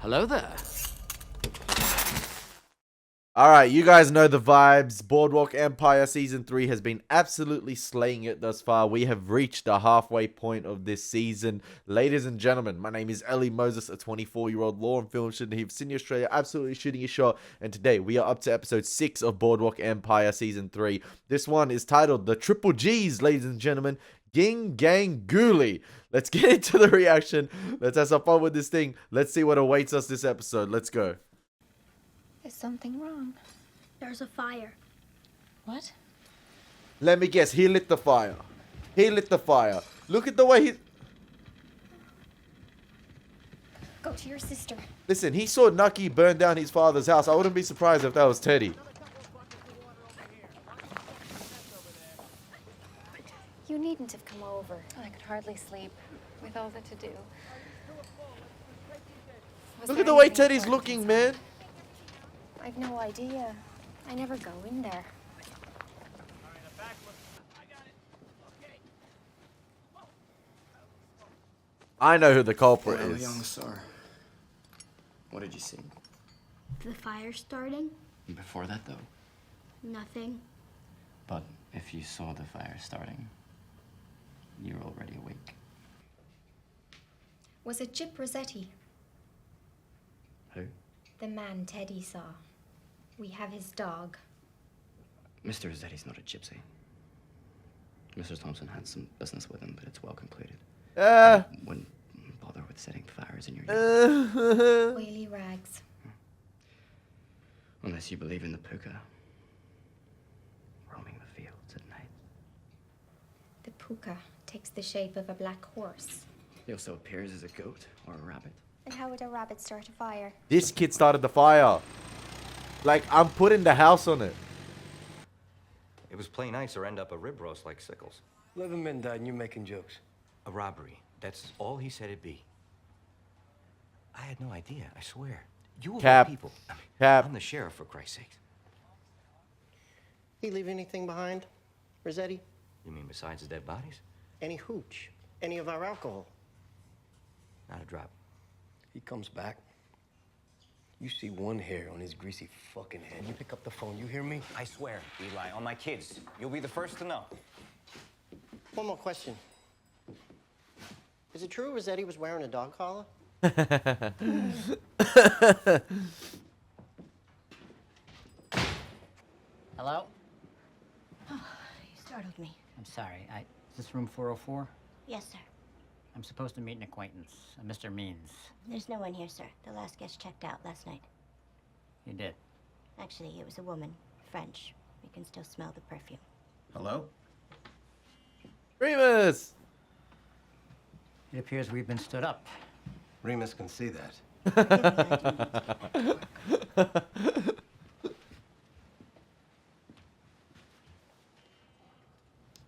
Hello there. Alright, you guys know the vibes. Boardwalk Empire Season 3 has been absolutely slaying it thus far. We have reached the halfway point of this season. Ladies and gentlemen, my name is Elie Moses, a 24-year-old law and film student here from Sydney, Australia, absolutely shooting a shot. And today, we are up to episode 6 of Boardwalk Empire Season 3. This one is titled The Triple G's, ladies and gentlemen. Ging, Gang, Goolie. Let's get into the reaction. Let's have some fun with this thing. Let's see what awaits us this episode. Let's go. Is something wrong? There's a fire. What? Let me guess, he lit the fire. He lit the fire. Look at the way he... Go to your sister. Listen, he saw Nucky burn down his father's house. I wouldn't be surprised if that was Teddy. You needn't have come over. I could hardly sleep with all that to do. Look at the way Teddy's looking, man. I've no idea. I never go in there. I know who the culprit Well, is. young sir, what did you see? The fire starting? Before that, though. Nothing. But if you saw the fire starting, you're already awake. Was it Chip Rossetti? Who? The man Teddy saw. We have his dog. Mr. Rossetti's not a gypsy. Mr. Thompson had some business with him, but it's well concluded. Wouldn't bother with setting fires in your yard. Oily rags. Unless you believe in the puka. Roaming the fields at night. The puka takes the shape of a black horse. He also appears as a goat or a rabbit. And how would a rabbit start a fire? This kid started the fire. Like, I'm putting the house on it. It was play nice or end up a rib roast like Sickles. 11 men died and you're making jokes. A robbery. That's all he said it'd be. I had no idea, I swear. You of Cap. all people. I mean, Cap. I'm the sheriff, for Christ's sake. He leave anything behind, Rossetti? You mean besides the dead bodies? Any hooch? Any of our alcohol? Not a drop. He comes back. You see one hair on his greasy fucking head. You pick up the phone, you hear me? I swear, Eli, on my kids. You'll be the first to know. One more question. Is it true Rossetti was wearing a dog collar? Hello? Oh, you startled me. I'm sorry. Is this room 404? Yes, sir. I'm supposed to meet an acquaintance, Mr. Means. There's no one here, sir. The last guest checked out last night. You did? Actually, it was a woman. French. We can still smell the perfume. Hello? Remus! It appears we've been stood up. Remus can see that.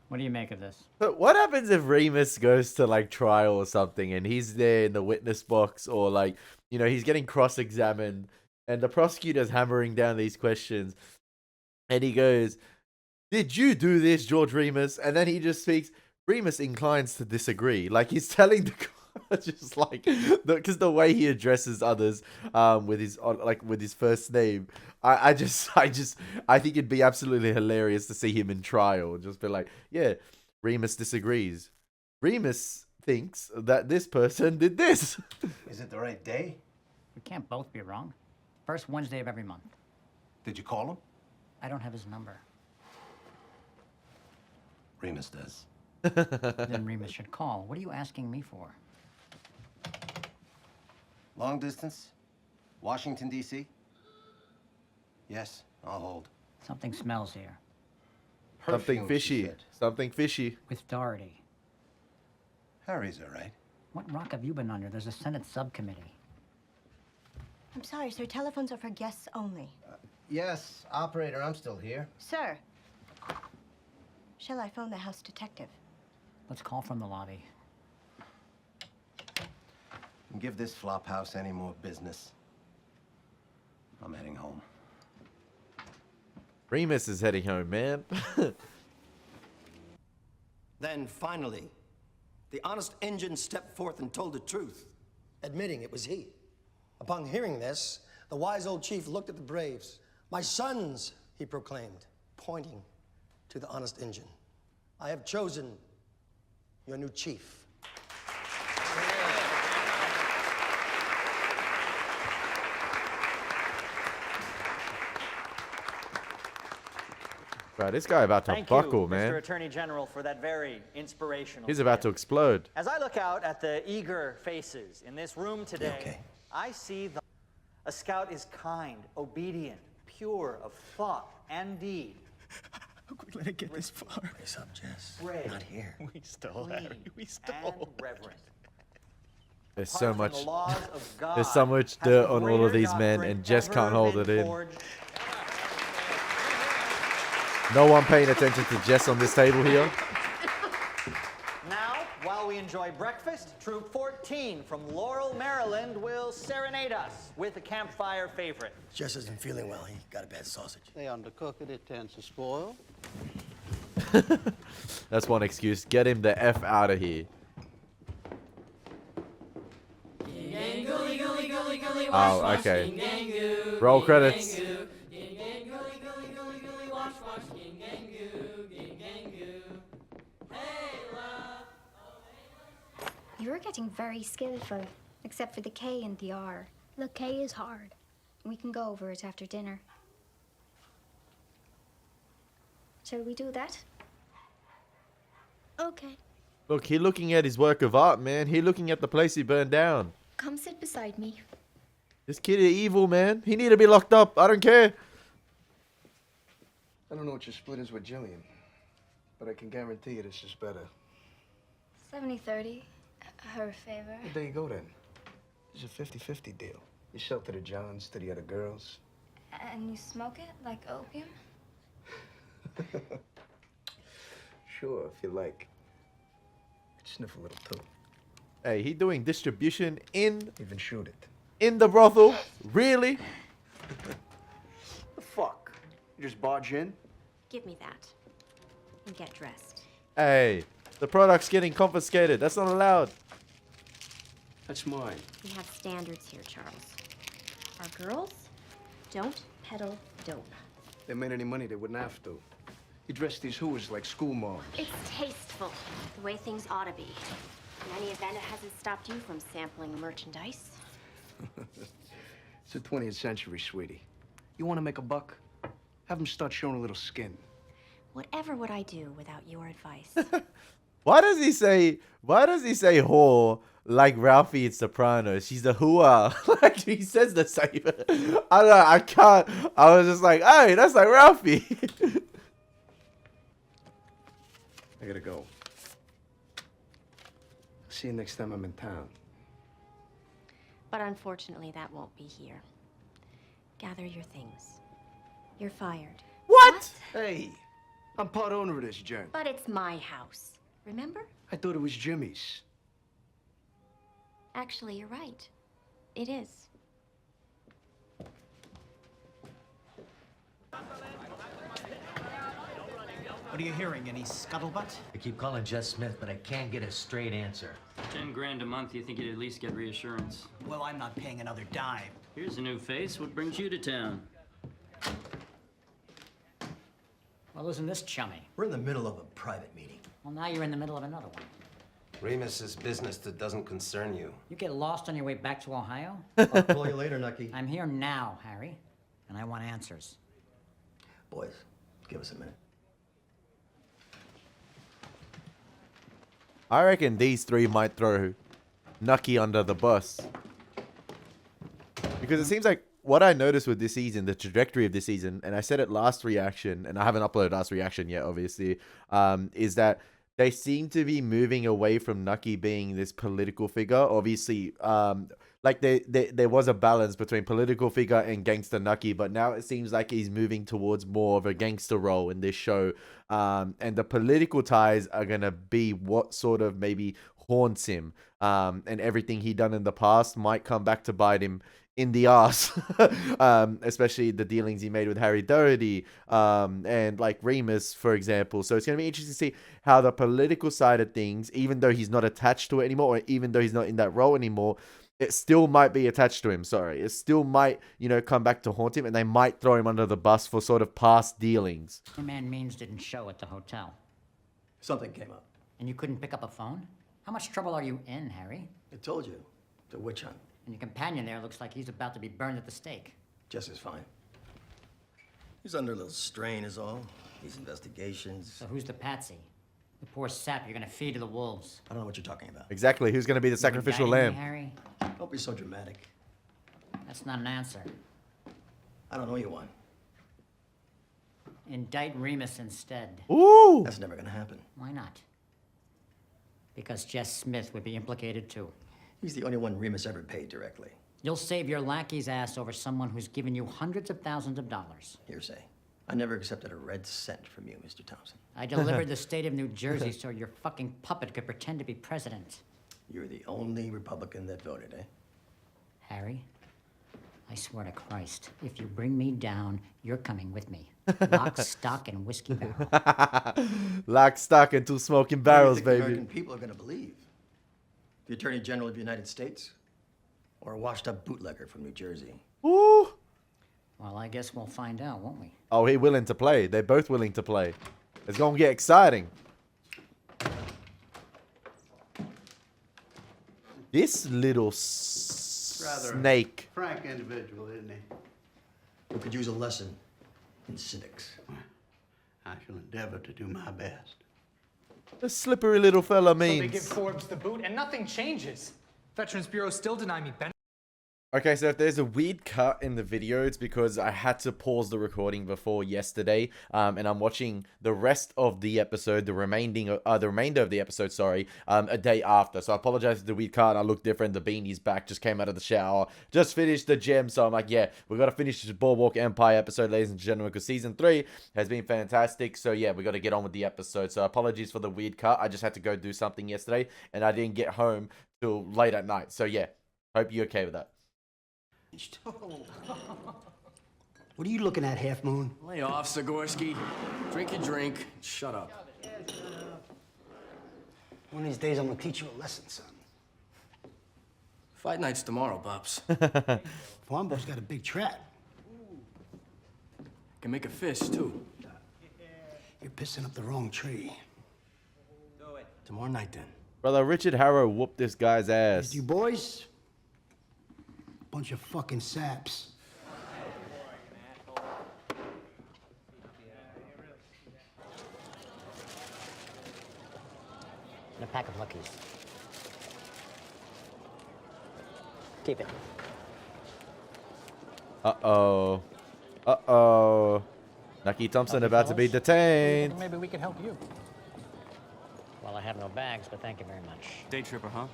What do you make of this? But what happens if Remus goes to, like, trial or something and he's there in the witness box or, like, you know, he's getting cross-examined and the prosecutor's hammering down these questions and he goes, "Did you do this, George Remus?" And then he just speaks. Remus inclines to disagree. Like, he's telling the court just, like, because the way he addresses others with his first name, I think it'd be absolutely hilarious to see him in trial. Just be like, yeah, Remus disagrees. Remus thinks that this person did this. Is it the right day? We can't both be wrong. First Wednesday of every month. Did you call him? I don't have his number. Remus does. Then Remus should call. What are you asking me for? Long distance? Washington, D.C.? Yes, I'll hold. Something smells here. Something Perfume, she fishy. said. Something fishy. With Doherty. Harry's all right. What rock have you been under? There's a Senate subcommittee. I'm sorry, sir. Telephones are for guests only. Yes, operator, I'm still here. Sir. Shall I phone the house detective? Let's call from the lobby. And give this flop house any more business. I'm heading home. Remus is heading home, man. Then, finally, the honest engine stepped forth and told the truth, admitting it was he. Upon hearing this, the wise old chief looked at the braves. My sons, he proclaimed, pointing to the honest Injun. I have chosen your new chief. Bro, this guy about to Thank buckle, you, man. Mr. Attorney General, for that very inspirational He's about to speech. explode. As I look out at the eager faces in this room today, I see a scout is kind, obedient, pure of thought and deed. How could we let it get this far? Brace up, Jess. Brave, Not here. We stole, clean, Harry. We and stole. reverent. There's Apart so from much. the laws of God, There's so much has dirt the on all of greater these men, doctrine and Jess can't ever hold been it in. forged? No one paying attention to Jess on this table here. Now, while we enjoy breakfast, Troop 14 from Laurel, Maryland will serenade us with a campfire favorite. Jess isn't feeling well. He got a bad sausage. They undercook it, it tends to spoil. That's one excuse. Get him the F out of here. Oh, okay. Roll credits. You're getting very skillful, except for the K and the R. The K is hard. We can go over it after dinner. Shall we do that? Okay. Look, he looking at his work of art, man. He looking at the place he burned down. Come sit beside me. This kid is evil, man. He need to be locked up. I don't care. I don't know what your split is with Jillian, but I can guarantee you this is better. 70-30. Her favor. Well, there you go then. It's a 50-50 deal. You shelter the Johns to the other girls. And you smoke it like opium? Sure, if you like. Sniff a little too. Hey, he doing distribution in Even shoot it. in the brothel? Really? The fuck? You just barge in? Give me that. And get dressed. Hey, the product's getting confiscated. That's not allowed. That's mine. We have standards here, Charles. Our girls don't peddle dope. If they made any money, they wouldn't have to. You dress these hooers like school moms. It's tasteful, the way things ought to be. In any event, it hasn't stopped you from sampling merchandise. It's the 20th century, sweetie. You want to make a buck? Have them start showing a little skin. Whatever would I do without your advice? Why does he say whore like Ralphie in Sopranos? She's a hooah. Like he says the same. I don't know, I can't. I was just like, hey, that's like Ralphie. I gotta go. See you next time I'm in town. But unfortunately, that won't be here. Gather your things. You're fired. What? Hey, I'm part owner of this joint. But it's my house. Remember? I thought it was Jimmy's. Actually, you're right. It is. What are you hearing? Any scuttlebutt? I keep calling Jess Smith, but I can't get a straight answer. 10 grand a month, you think you'd at least get reassurance? Well, I'm not paying another dime. Here's a new face. What brings you to town? Well, isn't this chummy? We're in the middle of a private meeting. Well, now you're in the middle of another one. Remus is business that doesn't concern you. You get lost on your way back to Ohio? I'll call you later, Nucky. I'm here now, Harry, and I want answers. Boys, give us a minute. I reckon these three might throw Nucky under the bus. Because it seems like what I noticed with this season, the trajectory of this season, and I said it last reaction, and I haven't uploaded last reaction yet, obviously, is that they seem to be moving away from Nucky being this political figure. Obviously, like there was a balance between political figure and gangster Nucky, but now it seems like he's moving towards more of a gangster role in this show. And the political ties are going to be what sort of maybe haunts him. And everything he done in the past might come back to bite him in the ass, especially the dealings he made with Harry Doherty and like Remus, for example. So it's going to be interesting to see how the political side of things, even though he's not attached to it anymore, or even though he's not in that role anymore, it still might be attached to him. Sorry. It still might, you know, come back to haunt him, and they might throw him under the bus for sort of past dealings. Your man Means didn't show at the hotel. Something came up. And you couldn't pick up a phone? How much trouble are you in, Harry? I told you. It's a witch hunt. And your companion there looks like he's about to be burned at the stake. Jess is fine. He's under a little strain is all. These investigations. So who's the patsy? The poor sap you're gonna feed to the wolves. I don't know what you're talking about. Exactly. Who's going to be the sacrificial Indicting lamb? me, Harry? Don't be so dramatic. That's not an answer. I don't know you one. Indict Remus instead. Ooh! That's never gonna happen. Why not? Because Jess Smith would be implicated too. He's the only one Remus ever paid directly. You'll save your lackey's ass over someone who's given you hundreds of thousands of dollars. Hearsay. I never accepted a red cent from you, Mr. Thompson. I delivered the state of New Jersey so your fucking puppet could pretend to be president. You're the only Republican that voted, eh? Harry, I swear to Christ, if you bring me down, you're coming with me. Lock, stock, and whiskey barrel. Lock, stock, and 2 smoking barrels, What do you think baby. the American people are gonna believe? The Attorney General of the United States? Or a washed-up bootlegger from New Jersey? Ooh! Well, I guess we'll find out, won't we? Oh, he willing to play. They're both willing to play. It's going to get exciting. This little Rather snake. frank individual, isn't he? Who could use a lesson in civics. I shall endeavor to do my best. The slippery little fella So they give means. Forbes the boot and nothing changes. Veterans Bureau still deny me benefits. Okay, so if there's a weird cut in the video, it's because I had to pause the recording before yesterday, and I'm watching the rest of the episode, the remainder of the episode, sorry, a day after. So I apologize for the weird cut. I look different. The beanie's back. Just came out of the shower. Just finished the gym. So I'm like, yeah, we got to finish this Boardwalk Empire episode, ladies and gentlemen, because season 3 has been fantastic. So yeah, we got to get on with the episode. So apologies for the weird cut. I just had to go do something yesterday, and I didn't get home till late at night. So yeah, hope you're okay with that. What are you looking at, Half Moon? Lay off, Zagorski. Drink your drink. Shut up. One of these days, I'm gonna teach you a lesson, son. Fight night's tomorrow, Pops. Farmboy's got a big trap. Can make a fish, too. You're pissing up the wrong tree. Tomorrow night, then. Brother, Richard Harrow whooped this guy's ass. You boys, bunch of fucking saps. And a pack of Luckies. Keep it. Uh-oh. Uh-oh. Nucky Thompson about to be detained. Maybe we could help you. Well, I have no bags, but thank you very much. Day tripper, huh?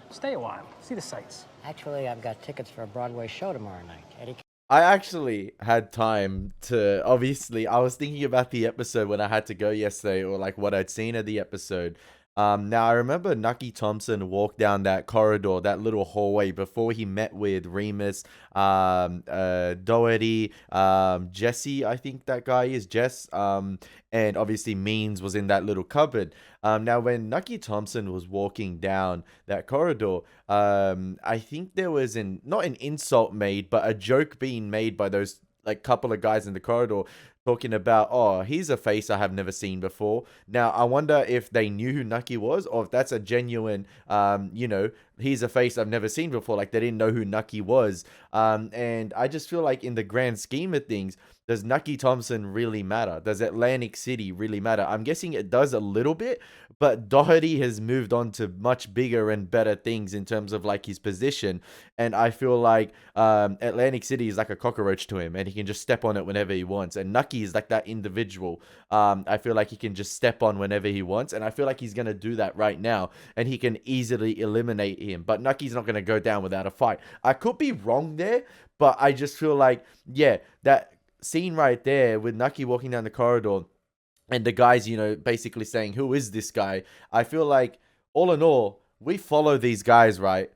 Stay a while. See the sights. Actually, I've got tickets for a Broadway show tomorrow night. Eddie. I actually had time to, obviously, I was thinking about the episode when I had to go yesterday, or like what I'd seen of the episode. Now, I remember Nucky Thompson walked down that corridor, that little hallway, before he met with Remus, Doherty, Jesse, I think that guy is, Jess, and obviously Means was in that little cupboard. Now, when Nucky Thompson was walking down that corridor, I think there was not an insult made, but a joke being made by those like couple of guys in the corridor, talking about, oh, he's a face I have never seen before. Now, I wonder if they knew who Nucky was, or if that's a genuine, you know, he's a face I've never seen before. Like, they didn't know who Nucky was. And I just feel like in the grand scheme of things, does Nucky Thompson really matter? Does Atlantic City really matter? I'm guessing it does a little bit, but Doherty has moved on to much bigger and better things in terms of like his position. And I feel like Atlantic City is like a cockroach to him, and he can just step on it whenever he wants. And Nucky is like that individual. I feel like he can just step on whenever he wants, and I feel like he's going to do that right now, and he can easily eliminate him. But Nucky's not going to go down without a fight. I could be wrong there, but I just feel like, yeah, that scene right there with Nucky walking down the corridor and the guys, you know, basically saying, who is this guy? I feel like, all in all, we follow these guys, right?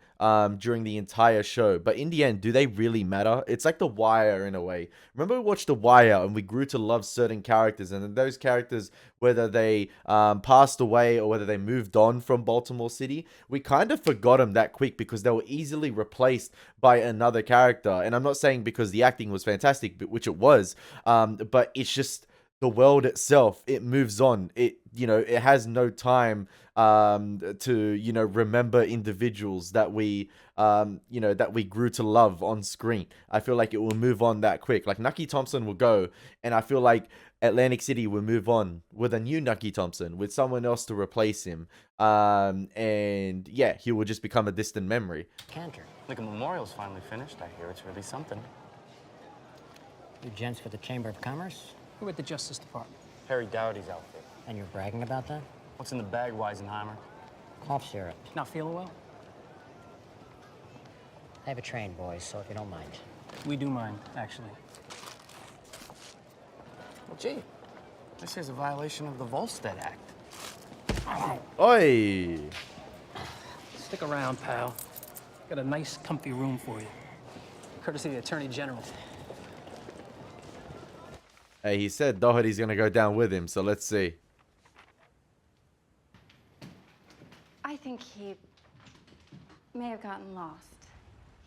during the entire show. But in the end, do they really matter? It's like The Wire in a way. Remember we watched The Wire and we grew to love certain characters, and then those characters, whether they passed away or whether they moved on from Baltimore City, we kind of forgot them that quick because they were easily replaced by another character. And I'm not saying because the acting was fantastic, which it was, but it's just the world itself, it moves on. It, you know, it has no time to, you know, remember individuals that we, you know, that we grew to love on screen. I feel like it will move on that quick. Like Nucky Thompson will go, and I feel like Atlantic City will move on with a new Nucky Thompson, with someone else to replace him. And yeah, he will just become a distant memory. Cantor. Like a memorial's finally finished, I hear. It's really something. You gents for the Chamber of Commerce? We're with the Justice Department. Harry Dowdy's outfit. And you're bragging about that? What's in the bag, Weisenheimer? Cough syrup. Not feeling well? I have a train, boys, so if you don't mind. We do mind, actually. Well, gee, this is a violation of the Volstead Act. Oi! Stick around, pal. Got a nice, comfy room for you. Courtesy of the Attorney General. Hey, he said Doherty's gonna go down with him, so let's see. I think he may have gotten lost.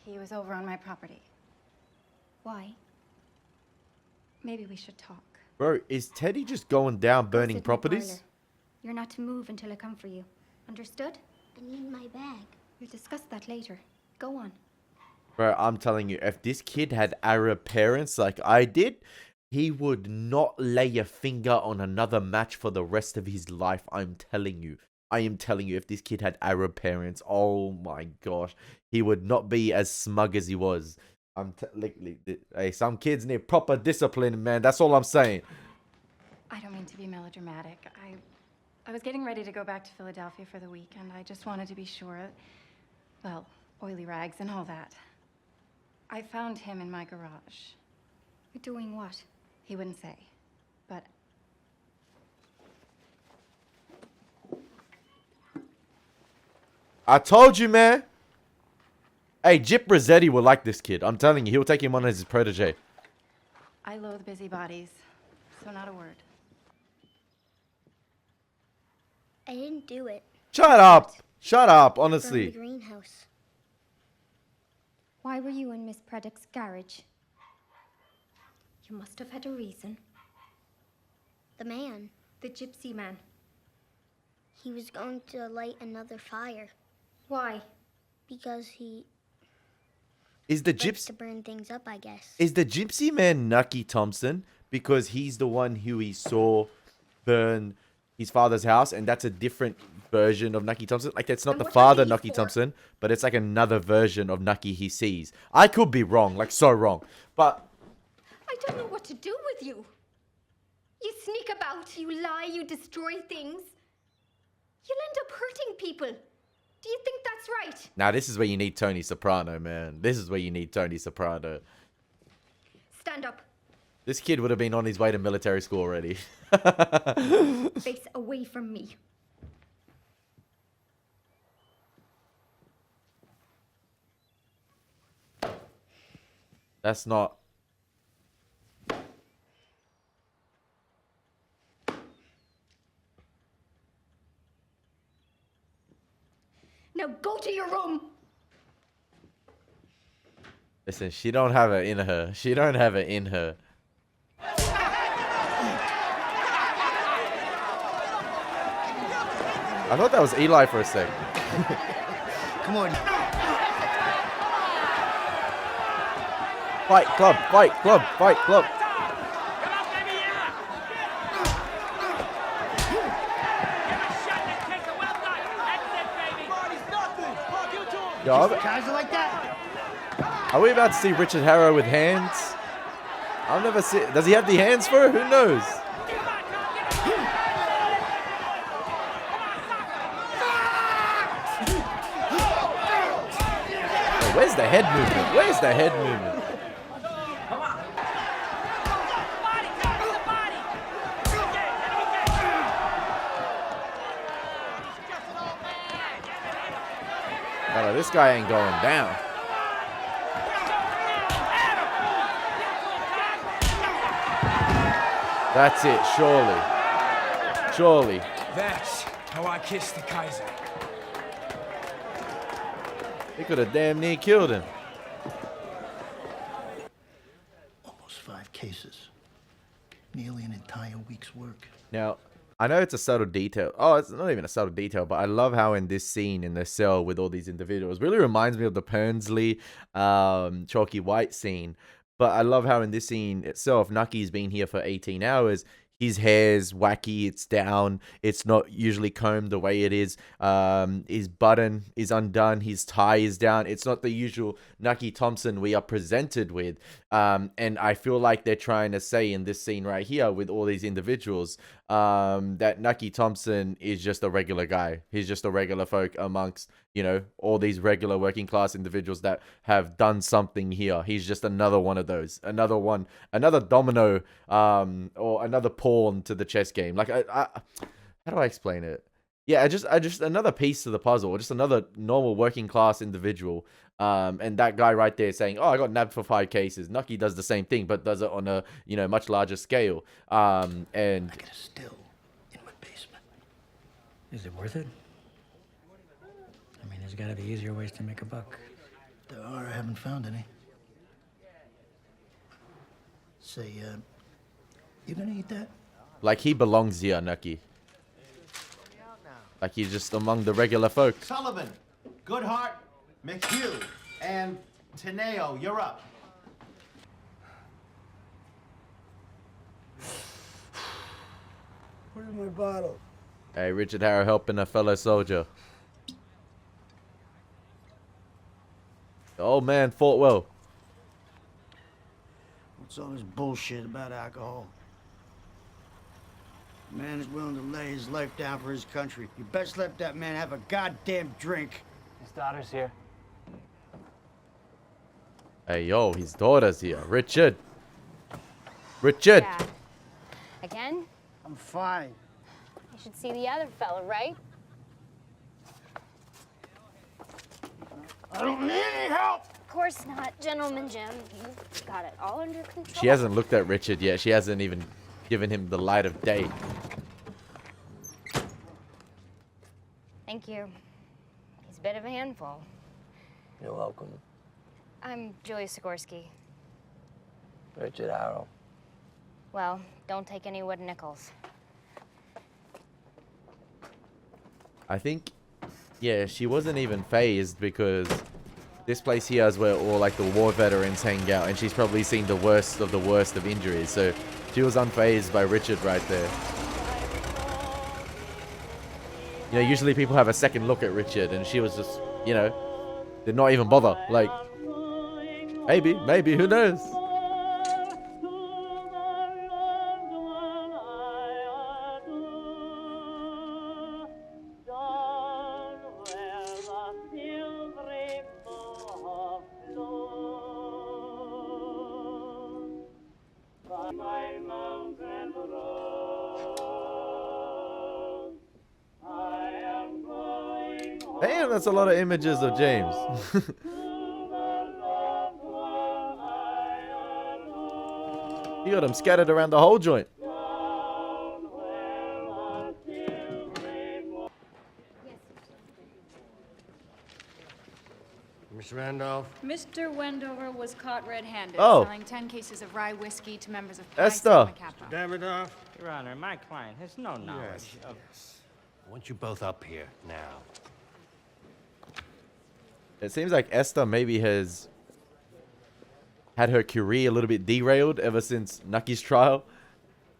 He was over on my property. Why? Maybe we should talk. Bro, is Teddy just going down burning Sit in the properties? parlor. You're not to move until I come for you. Understood? I need my bag. We'll discuss that later. Go on. Bro, I'm telling you, if this kid had Arab parents like I did, he would not lay a finger on another match for the rest of his life. I'm telling you. I am telling you, if this kid had Arab parents, oh my gosh, he would not be as smug as he was. Hey, some kids need proper discipline, man. That's all I'm saying. I don't mean to be melodramatic. I was getting ready to go back to Philadelphia for the weekend. I just wanted to be sure. Well, oily rags and all that. I found him in my garage. Doing what? He wouldn't say, but... I told you, man. Hey, Jip Rossetti will like this kid. I'm telling you, he'll take him on as his protege. I loathe busybodies, so not a word. I didn't do it. Shut up. Shut up, From honestly. the greenhouse. Why were you in Miss Preddick's garage? You must have had a reason. The man. The gypsy man. He was going to light another fire. Why? Because he Is the likes gypsy to burn things up, I guess. Is the gypsy man Nucky Thompson because he's the one who he saw burn his father's house, and that's a different version of Nucky Thompson? Like, that's not And the what are father these Nucky for? Thompson, but it's like another version of Nucky he sees. I could be wrong, like so wrong. But I don't know what to do with you. You sneak about, you lie, you destroy things. You'll end up hurting people. Do you think that's right? now this is where you need Tony Soprano, man. This is where you need Tony Soprano. Stand up. This kid would have been on his way to military school already. Face away from me. That's not... Now go to your room. Listen, she don't have it in her. She don't have it in her. I thought that was Eli for a sec. Come on. Fight club, fight club, fight club. Yo, Casual like that? are we about to see Richard Harrow with hands? I've never seen... Does he have the hands for it? Who knows? Yo, where's the head movement? Where's the head movement? Oh, this guy ain't going down. That's it, surely. Surely. That's how I kiss the Kaiser. He could have damn near killed him. Almost 5 cases. Nearly an entire week's work. Now, I know it's a subtle detail. Oh, it's not even a subtle detail, but I love how in this scene in the cell with all these individuals, really reminds me of the Pernsley, Chalky White scene. But I love how in this scene itself, Nucky's been here for 18 hours. His hair's wacky, it's down, it's not usually combed the way it is. His button is undone, his tie is down. It's not the usual Nucky Thompson we are presented with. And I feel like they're trying to say in this scene right here with all these individuals that Nucky Thompson is just a regular guy. He's just a regular folk amongst, you know, all these regular working class individuals that have done something here. He's just another one of those, another domino, or another pawn to the chess game. Like, how do I explain it? Yeah, I just another piece to the puzzle, or just another normal working class individual. And that guy right there saying, "Oh, I got nabbed for 5 cases." Nucky does the same thing, but does it on a, you know, much larger scale. And I get a still in my basement. Is it worth it? I mean, there's got to be easier ways to make a buck. There are. I haven't found any. Say, you gonna eat that? like he belongs here, Nucky. Like he's just among the regular folk. Sullivan, Goodhart, McHugh, and Teneo, you're up. Where's my bottle? Hey, Richard Harrow helping a fellow soldier. The old man fought well. What's all this bullshit about alcohol? A man is willing to lay his life down for his country. You best let that man have a goddamn drink. His daughter's here. Hey, yo, his daughter's here. Richard. Richard. Yeah. Again? I'm fine. You should see the other fella, right? I don't need any help! Of course not, Gentleman Jim. You've got it all under control. She hasn't looked at Richard yet. She hasn't even given him the light of day. Thank you. He's a bit of a handful. You're welcome. I'm Julia Sikorsky. Richard Harrow. Well, don't take any wooden nickels. I think, yeah, she wasn't even phased because this place here is where all like the war veterans hang out, and she's probably seen the worst of injuries. So she was unfazed by Richard right there. You know, usually people have a second look at Richard, and she was just, you know, did not even bother. Like, maybe, who knows? Damn, that's a lot of images of James. You got them scattered around the whole joint. Miss Randolph? Mr. Wendover was caught red-handed, Oh. selling 10 cases of rye whiskey to members of Esther. Davidoff? Your Honor, my client has no knowledge of... I want you both up here now. It seems like Esther maybe has had her career a little bit derailed ever since Nucky's trial.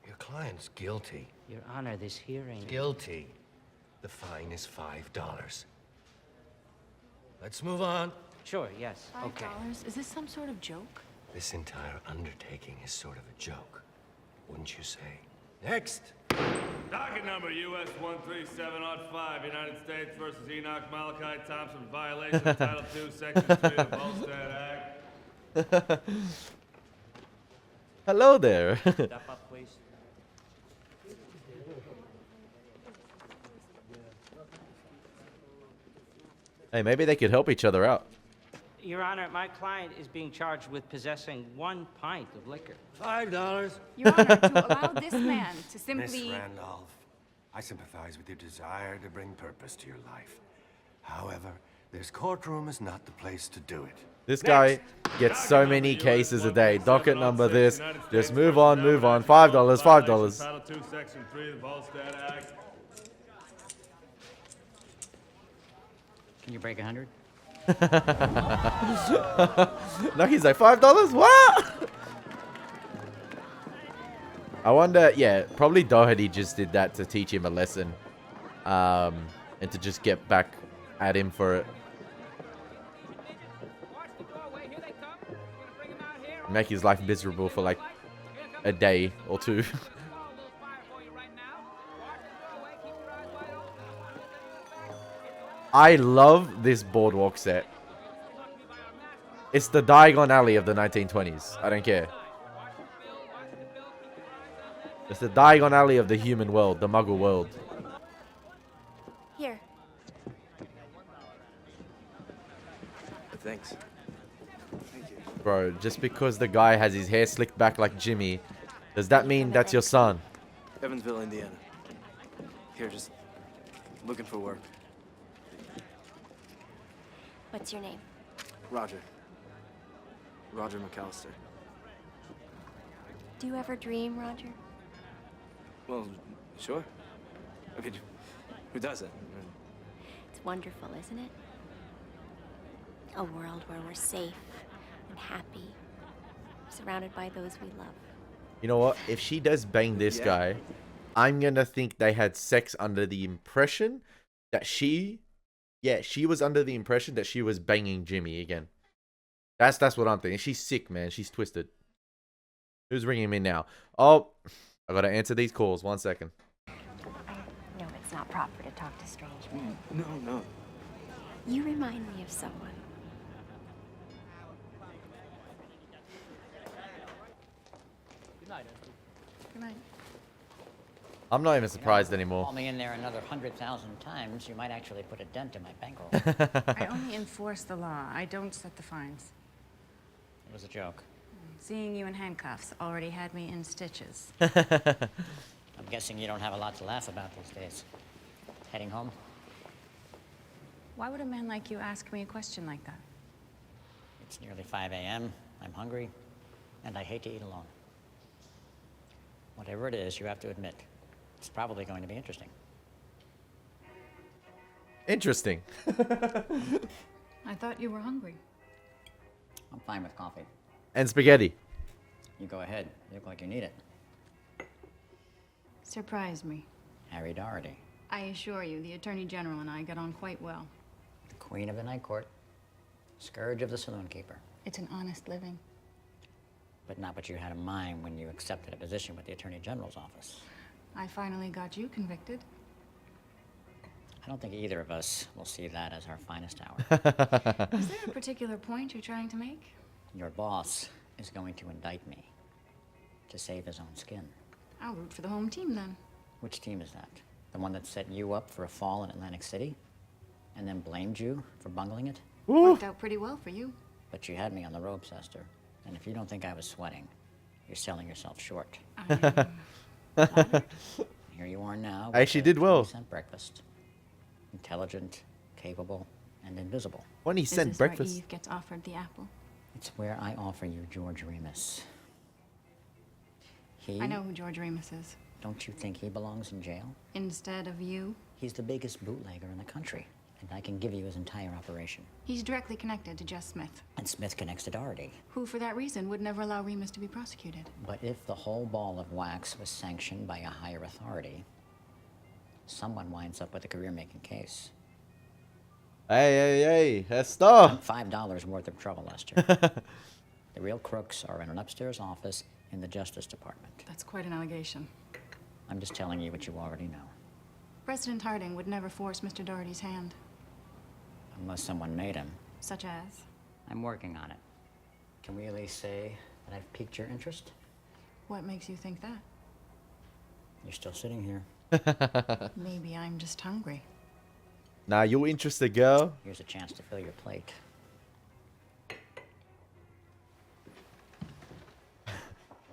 Your client's guilty. Your Honor, this hearing... Guilty. The fine is $5. Let's move on. Sure, yes. Okay. $5? Is this some sort of joke? This entire undertaking is sort of a joke, wouldn't you say? Next. Docket number US 13705, United States versus Enoch Malachi Thompson, violation of Title II, Section 3 of the Volstead Act. Hello there. Step up, please. Hey, maybe they could help each other out. Your Honor, my client is being charged with possessing 1 pint of liquor. $5. Your Honor, to allow this man to Miss simply... Randolph, I sympathize with your desire to bring purpose to your life. However, this courtroom is not the place to do it. This guy gets so many cases a day. Docket number this. Just move on, move on. $5, $5. Title 2, Section 3 of the Volstead Act. Can you break 100? No, he's like, $5? What? I wonder, yeah, probably Doherty just did that to teach him a lesson. And to just get back at him for it. Make his life miserable for like a day or two. I love this boardwalk set. It's the Diagon Alley of the 1920s. I don't care. It's the Diagon Alley of the human world, the Muggle world. Here. Thanks. Thank you. Bro, just because the guy has his hair slicked back like Jimmy, does that mean that's your son? Evansville, Indiana. Here, just looking for work. What's your name? Roger. Roger McAllister. Do you ever dream, Roger? Well, sure. I mean, who doesn't? It's wonderful, isn't it? A world where we're safe and happy, surrounded by those we love. You know what? If she does bang this guy, I'm gonna think they had sex under the impression that she was under the impression that she was banging Jimmy again. That's what I'm thinking. She's sick, man. She's twisted. Who's ringing me now? Oh, I gotta answer these calls. 1 second. No, it's not proper to talk to strange men. No. You remind me of someone. Good night, Esther. Good night. I'm not even surprised anymore. Call me in there another 100,000 times, you might actually put a dent in my bankroll. I only enforce the law. I don't set the fines. It was a joke. Seeing you in handcuffs already had me in stitches. I'm guessing you don't have a lot to laugh about these days. Heading home? Why would a man like you ask me a question like that? It's nearly 5 a.m. I'm hungry, and I hate to eat alone. Whatever it is, you have to admit, it's probably going to be interesting. Interesting. I thought you were hungry. I'm fine with coffee. And spaghetti. You go ahead. You look like you need it. Surprise me. Harry Doherty, I assure you, the Attorney General and I get on quite well. the queen of the night court, scourge of the saloon keeper. It's an honest living. But not what you had in mind when you accepted a position with the Attorney General's office. I finally got you convicted. I don't think either of us will see that as our finest hour. Is there a particular point you're trying to make? Your boss is going to indict me to save his own skin. I'll root for the home team then. Which team is that? The one that set you up for a fall in Atlantic City and then blamed you for bungling it? Worked out pretty well for you. But you had me on the ropes, Esther. And if you don't think I was sweating, you're selling yourself short. Here you are now. I actually did well. 20-cent breakfast. Intelligent, capable, and invisible. 20-cent Is this where breakfast. Eve gets offered the apple? It's where I offer you George Remus. He... I know who George Remus is. Don't you think he belongs in jail? Instead of you? He's the biggest bootlegger in the country, and I can give you his entire operation. He's directly connected to Jess Smith, And Smith connects to Doherty. who for that reason would never allow Remus to be prosecuted. But if the whole ball of wax was sanctioned by a higher authority, someone winds up with a career-making case. Hey, Esther. I'm $5 worth of trouble, Lester. The real crooks are in an upstairs office in the Justice Department. That's quite an allegation. I'm just telling you what you already know. President Harding would never force Mr. Doherty's hand. Unless someone made him. Such as? I'm working on it. Can we at least say that I've piqued your interest? What makes you think that? You're still sitting here. Maybe I'm just hungry. Nah, you're interested, girl. Here's a chance to fill your plate.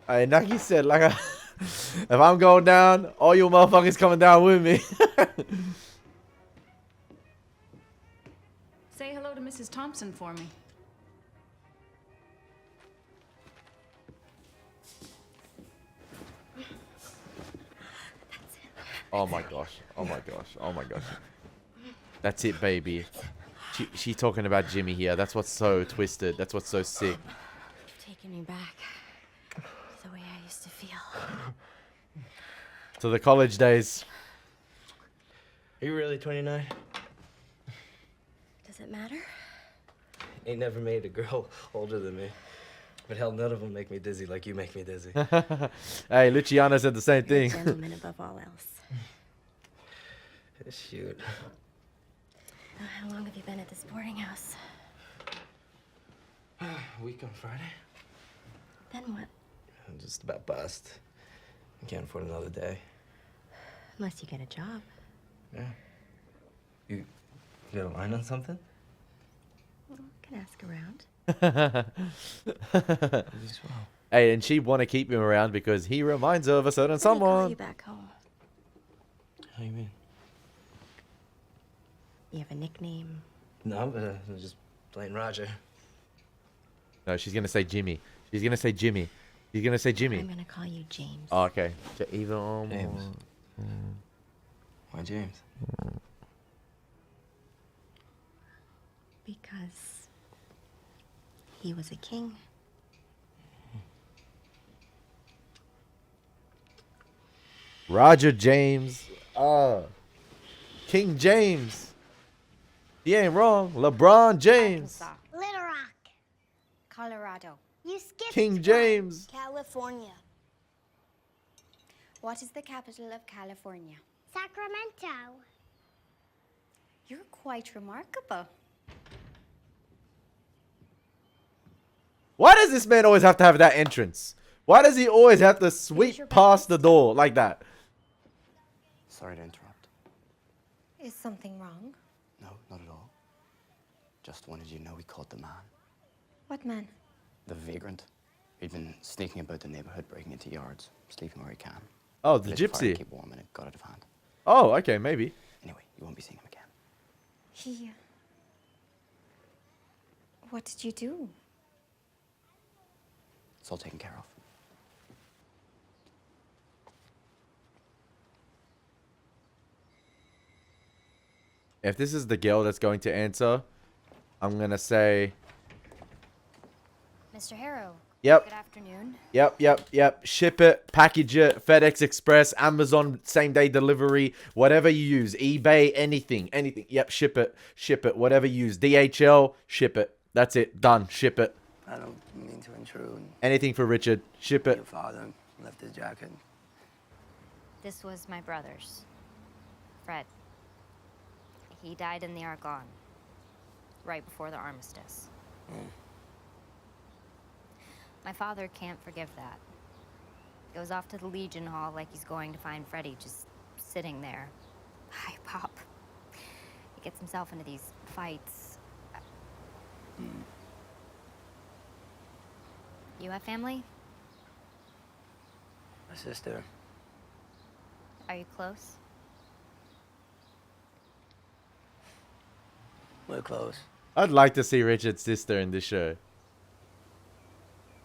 Hey, Naki said, like, if I'm going down, all you motherfuckers coming down with me. Say hello to Mrs. Thompson for me. Oh my gosh. Oh my gosh. Oh my gosh. That's it, baby. She talking about Jimmy here. That's what's so twisted. That's what's so sick. You've taken me back to the way I used to feel. To the college days. Are you really 29? Does it matter? Ain't never made a girl older than me. But hell, none of them make me dizzy like you make me dizzy. Hey, Luciana said the same You're a thing. gentleman above all else. Shoot. How long have you been at this boarding house? A week on Friday. Then what? I'm just about bust. I can't afford another day. Unless you get a job. Yeah. You got a line on something? Well, can ask around. Hey, and she want to keep him around because he reminds her of a certain Let me call someone. you back home. How you mean? You have a nickname? No, but I'm just plain Roger. No, she's gonna say Jimmy. She's gonna say Jimmy. She's gonna say Jimmy. I'm gonna call you James. Oh, okay. Either James. Why James? Because he was a king. Roger James. King James. He ain't wrong. LeBron James. Little Rock. Colorado. You skipped King one. James. California. What is the capital of California? Sacramento. You're quite remarkable. Why does this man always have to have that entrance? Why does he always have to sweep past the door like that? Sorry to interrupt. Is something wrong? No, not at all. Just wanted you to know we caught the man. What man? The vagrant. He'd been sneaking about the neighborhood, breaking into yards, sleeping where he can. Oh, the Lit fire to gypsy. keep warm and it got out of hand. Oh, okay, maybe. Anyway, you won't be seeing him again. He... What did you do? It's all taken care of. If this is the girl that's going to answer, I'm gonna say, Mr. Harrow. Yep. Good afternoon. Yep. Ship it, package it, FedEx Express, Amazon, same day delivery, whatever you use, eBay, anything. Yep, ship it, whatever you use, DHL, ship it. That's it, done, ship it. I don't mean to intrude. Anything for Richard, ship it. Your father left his jacket. This was my brother's. Fred. He died in the Argonne. Right before the armistice. My father can't forgive that. Goes off to the Legion Hall like he's going to find Freddie just sitting there. Hi, Pop. He gets himself into these fights. You have family? My sister. Are you close? We're close. I'd like to see Richard's sister in this show.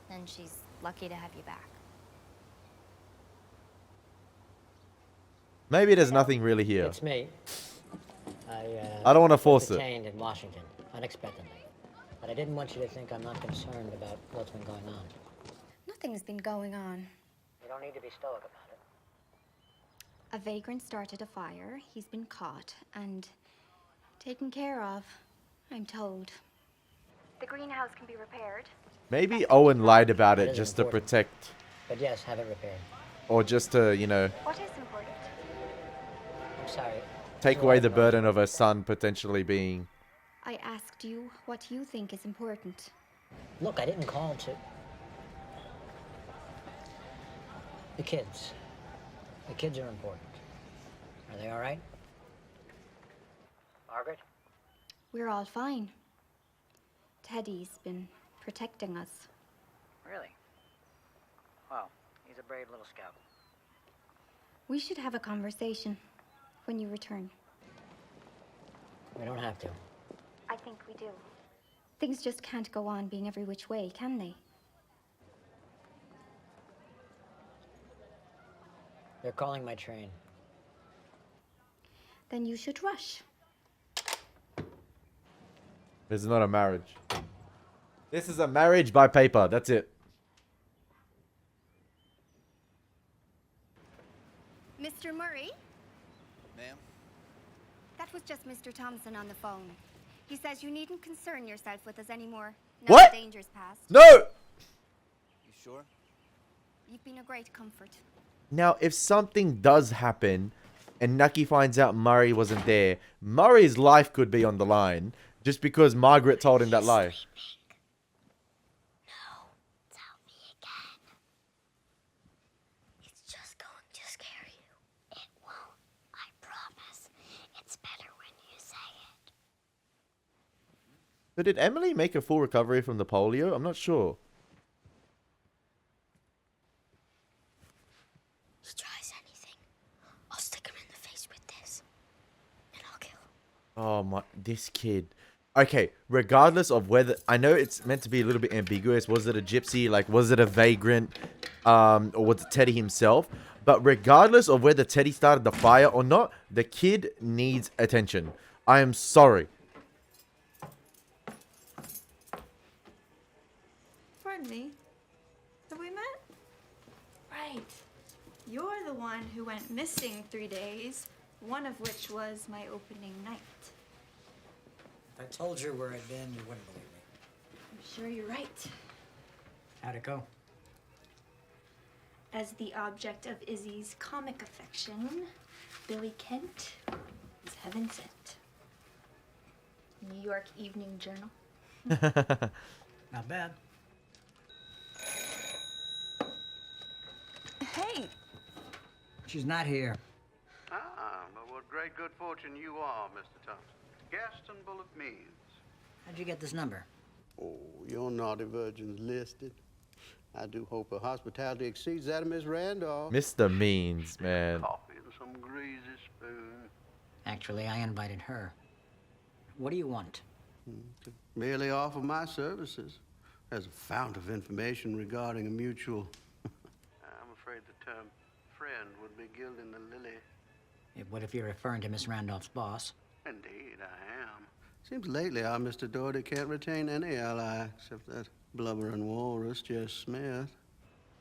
Then she's lucky to have you back. Maybe there's nothing really here. It's me. I don't want to was force it. detained in Washington, unexpectedly. But I didn't want you to think I'm not concerned about what's been going on. Nothing's been going on. You don't need to be stoic about it. A vagrant started a fire. He's been caught and taken care of, I'm told. The greenhouse can be repaired. Maybe Owen lied about That it is just to important. protect, But yes, have it repaired. or just to, you know, What is important? I'm sorry. take away the burden of her son potentially being. I asked you what you think is important. Look, I didn't call to... The kids. The kids are important. Are they all right? Margaret? We're all fine. Teddy's been protecting us. Really? Well, he's a brave little scout. We should have a conversation when you return. We don't have to. I think we do. Things just can't go on being every which way, can they? They're calling my train. Then you should rush. This is not a marriage. This is a marriage by paper. That's it. Mr. Murray? Ma'am? That was just Mr. Thompson on the phone. He says you needn't concern yourself with us anymore. Now What? the danger's past. No! You sure? You've been a great comfort. Now, if something does happen and Nucky finds out Murray wasn't there, Murray's life could be on the line just because Margaret told him that lie. It's just going to scare you. It won't. I promise. It's better when you say it. So did Emily make a full recovery from the polio? I'm not sure. He tries anything, I'll stick him in the face with this. And I'll kill him. Oh my, this kid. Okay, regardless of whether, I know it's meant to be a little bit ambiguous. Was it a gypsy? Like, was it a vagrant? Or was it Teddy himself? But regardless of whether Teddy started the fire or not, the kid needs attention. I am sorry. Pardon me. Have we met? Right. You're the one who went missing 3 days, one of which was my opening night. If I told you where I'd been, you wouldn't believe me. I'm sure you're right. How'd it go? As the object of Izzy's comic affection, Billy Kent is heaven sent. New York Evening Journal. Not bad. Hey! She's not here. Ah, but what great good fortune you are, Mr. Thompson. Gaston Bullock Means. How'd you get this number? Oh, your naughty virgin's listed. I do hope her hospitality exceeds that of Miss Randolph. Mr. Means, man. Coffee and some greasy spoon. Actually, I invited her. What do you want? To merely offer my services as a fount of information regarding a mutual... I'm afraid the term friend would be gilding the lily. What if you're referring to Miss Randolph's boss? Indeed, I am. Seems lately our Mr. Doherty can't retain any ally except that blubbering walrus, Jess Smith.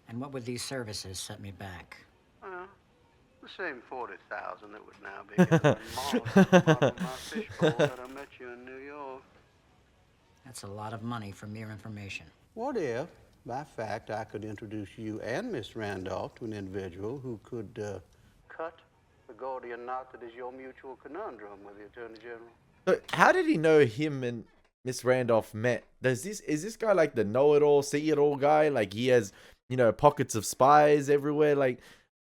And what would these services set me back? Well, the same 40,000 that would now be given my fishbowl that I met you in New York. That's a lot of money for mere information. What if, by fact, I could introduce you and Miss Randolph to an individual who could cut the Gordian knot that is your mutual conundrum with the Attorney General? So how did he know him and Miss Randolph met? Is this guy like the know-it-all, see-it-all guy? Like he has, pockets of spies everywhere? Like,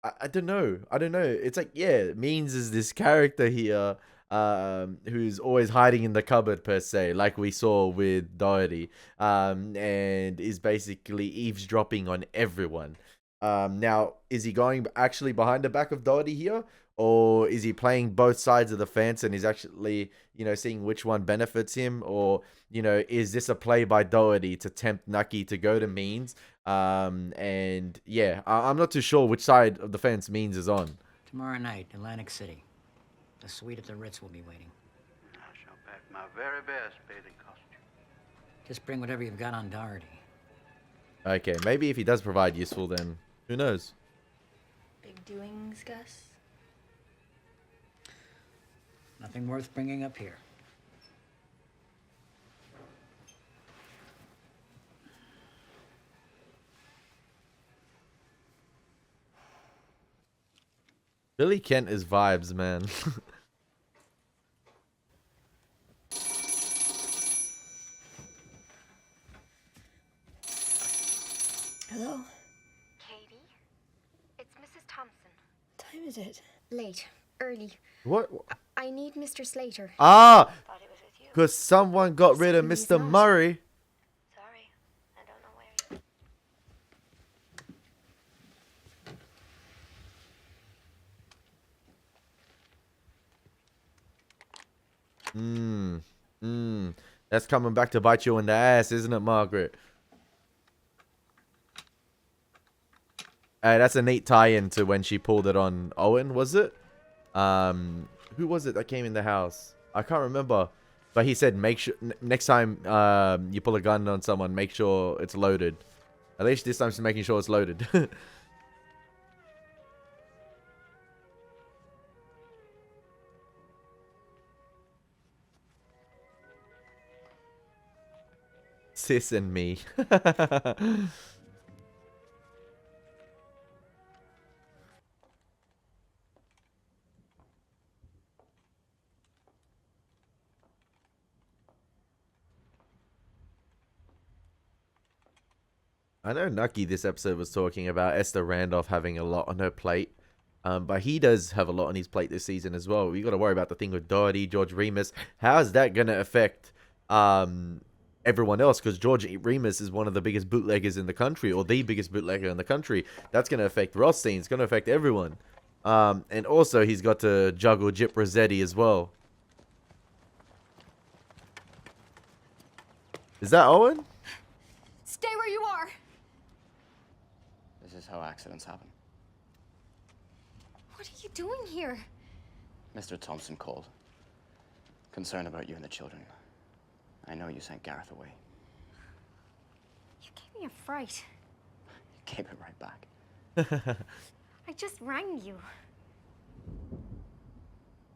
I don't know. It's like, yeah, Means is this character here who's always hiding in the cupboard, per se, like we saw with Doherty, and is basically eavesdropping on everyone. Now, is he going actually behind the back of Doherty here? Or is he playing both sides of the fence and he's actually, seeing which one benefits him? Or, is this a play by Doherty to tempt Nucky to go to Means? And yeah, I'm not too sure which side of the fence Means is on. Tomorrow night, Atlantic City. The suite at the Ritz will be waiting. I shall pack my very best bathing costume. Just bring whatever you've got on Doherty. Okay, maybe if he does provide useful, then who knows? Big doings, Gus? Nothing worth bringing up here. Billy Kent is vibes, man. Hello? Katie? It's Mrs. Thompson. What time is it? Late. early. What? I need Mr. Slater. Ah! Because someone got rid of Mr. Murray. Sorry, I don't know where That's coming back to bite you in the ass, isn't it, Margaret? Hey, that's a neat tie-in to when she pulled it on Owen, was it? Who was it that came in the house? I can't remember. But he said, make sure next time you pull a gun on someone, make sure it's loaded. At least this time she's making sure it's loaded. Sis and me. I know Nucky this episode was talking about Esther Randolph having a lot on her plate. But he does have a lot on his plate this season as well. We got to worry about the thing with Doherty, George Remus. How is that going to affect everyone else? Because George Remus is one of the biggest bootleggers in the country, or the biggest bootlegger in the country. That's going to affect Rothstein. It's going to affect everyone. And also, he's got to juggle Jip Rossetti as well. Is that Owen? Stay where you are. This is how accidents happen. What are you doing here? Mr. Thompson called. Concerned about you and the children. I know you sent Gareth away. You gave me a fright. Gave it right back. I just rang you.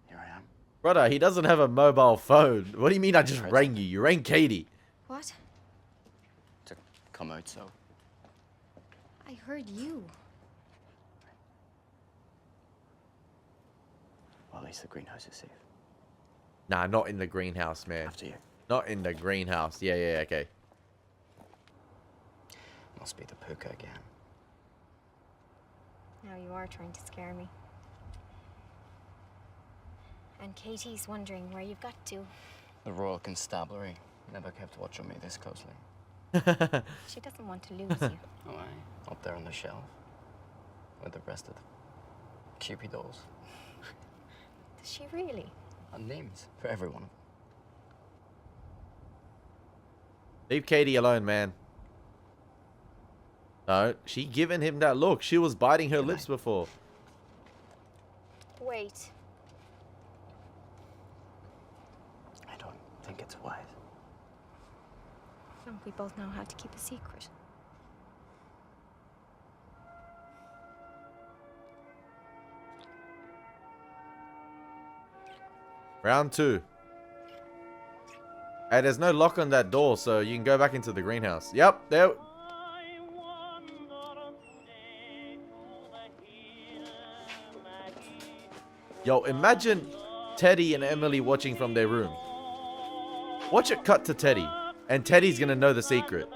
Here I am. Brother, he doesn't have a mobile phone. What do you mean I just rang you? You rang Katie. What? To come out, so. I heard you. Well, at least the greenhouse is safe. Nah, not in the greenhouse, man. After you. Not in the greenhouse. Yeah, okay. Must be the puka again. Now you are trying to scare me. And Katie's wondering where you've got to. The Royal Constabulary never kept watch on me this closely. She doesn't want to lose you. Oh, aye. Up there on the shelf. With the rest of the Cupid dolls. Does she really? And names for every one of them. Leave Katie alone, man. No, she giving him that look. She was biting her lips before. Wait. I don't think it's wise. We both know how to keep a secret. Round 2. Hey, there's no lock on that door, so you can go back into the greenhouse. Yep, there. Yo, imagine Teddy and Emily watching from their room. Watch it cut to Teddy, and Teddy's gonna know the secret.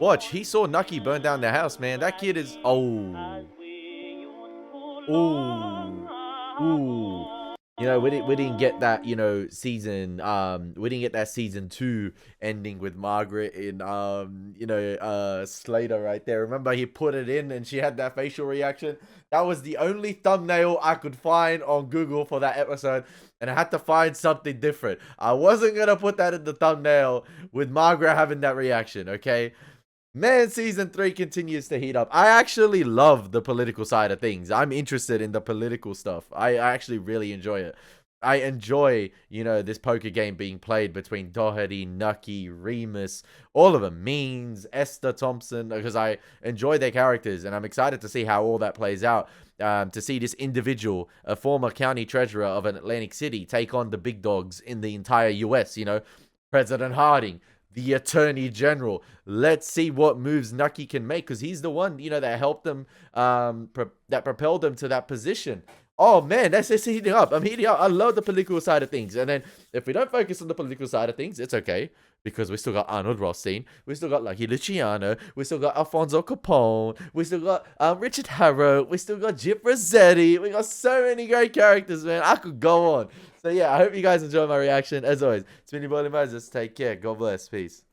Watch, he saw Nucky burn down their house, man. That kid is... Oh. Ooh. Ooh. You know, we didn't get that, you know, season, we didn't get that season 2 ending with Margaret in, you know, Slater right there. Remember, he put it in and she had that facial reaction? That was the only thumbnail I could find on Google for that episode, and I had to find something different. I wasn't going to put that in the thumbnail with Margaret having that reaction, okay? Man, season 3 continues to heat up. I actually love the political side of things. I'm interested in the political stuff. I actually really enjoy it. I enjoy, you know, this poker game being played between Doherty, Nucky, Remus, all of them, Means, Esther Thompson, because I enjoy their characters, and I'm excited to see how all that plays out. To see this individual, a former county treasurer of an Atlantic City, take on the big dogs in the entire US, you know, President Harding, the Attorney General. Let's see what moves Nucky can make, because he's the one, you know, that helped them, that propelled them to that position Oh man, that's just heating up. I'm heating up. I love the political side of things. And then if we don't focus on the political side of things, it's okay. Because we still got Arnold Rothstein. We still got Lucky Luciano. We still got Alfonso Capone. We still got Richard Harrow. We still got Jip Rossetti. We got so many great characters, man. I could go on. So yeah, I hope you guys enjoyed my reaction. As always, it's been your boy Elie Moses. Take care. God bless. Peace.